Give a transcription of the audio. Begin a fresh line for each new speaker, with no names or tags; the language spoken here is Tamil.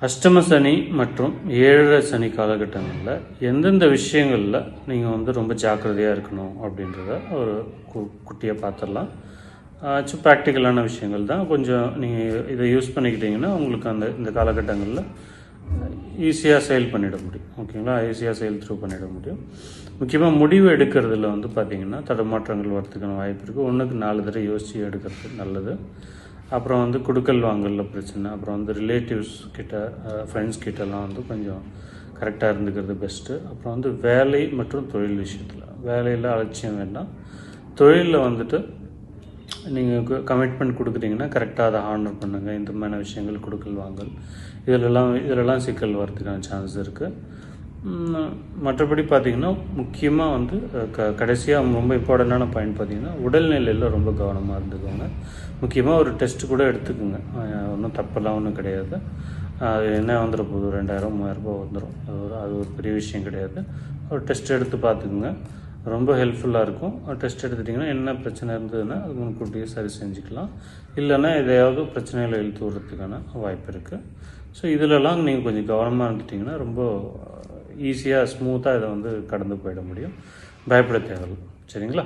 அஷ்டம சனி மற்றும் ஏழரை சனி காலகட்டங்களில் எந்தெந்த விஷயங்களில் நீங்கள் வந்து ரொம்ப ஜாக்கிரதையாக இருக்கணும் அப்படின்றத ஒரு குட்டியாக பார்த்துடலாம். ப்ராக்டிக்கலான விஷயங்கள் தான். கொஞ்சம் நீங்கள் இதை யூஸ் பண்ணிக்கிட்டிங்கன்னா உங்களுக்கு இந்த காலகட்டங்களில் ஈஸியாக செயல் பண்ணிட முடியும். ஓகேங்களா? ஈஸியாக செயல் த்ரூ பண்ணிட முடியும். முக்கியமாக முடிவு எடுக்கிறதுல வந்து பார்த்திங்கன்னா தடுமாற்றங்கள் வரதுக்கான வாய்ப்பு இருக்குது. 1க்கு 4 தடவை யோசித்து எடுக்கிறது நல்லது. அப்புறம் வந்து குடுக்கல் வாங்கலில் பிரச்சனை. அப்புறம் வந்து ரிலேட்டிவ்ஸ் கிட்ட, ஃப்ரெண்ட்ஸ் கிட்டலாம் வந்து கொஞ்சம் கரெக்டாக இருந்துக்கிறது பெஸ்ட்டு. அப்புறம் வந்து வேலை மற்றும் தொழில் விஷயத்தில், வேலையில் அலட்சியம் வேண்டாம். தொழிலில் வந்துட்டு நீங்கள் கமிட்மெண்ட் கொடுக்குறீங்கன்னா கரெக்டாக அதை ஹானர் பண்ணுங்கள். இந்த மாதிரி விஷயங்கள் குடுக்கல் வாங்கல் இதிலெல்லாம் சிக்கல் வரதுக்கான சான்ஸ் இருக்குது. மற்றபடி பார்த்திங்கன்னா முக்கியமாக வந்து கடைசியாக ரொம்ப இம்பார்ட்டண்ட்டான பாயிண்ட் பார்த்திங்கன்னா உடல்நிலையில் ரொம்ப கவனமாக இருந்துக்கோங்க. முக்கியமாக ஒரு டெஸ்ட்டு கூட எடுத்துக்கோங்க. ஒன்றும் தப்பெல்லாம் ஒன்றும் கிடையாது. அது என்ன வந்துட போகுது, 2000 3000 வந்துடும். அது ஒரு பெரிய விஷயம் கிடையாது. ஒரு டெஸ்ட் எடுத்து பார்த்துக்குங்க, ரொம்ப ஹெல்ப்ஃபுல்லாக இருக்கும். டெஸ்ட் எடுத்துட்டிங்கன்னா என்ன பிரச்சனை இருந்ததுன்னா அது முன்கூட்டியே சரி செஞ்சுக்கலாம். இல்லைன்னா எதையாவது பிரச்சனைகளை இழுத்து விடுறதுக்கான வாய்ப்பு இருக்குது. ஸோ இதிலெல்லாம் நீங்கள் கொஞ்சம் கவனமாக இருந்துட்டிங்கன்னா ரொம்ப ஈஸியாக ஸ்மூத்தாக இதை வந்து கடந்து போயிட முடியும். பயப்பட தேவையில்லை. சரிங்களா?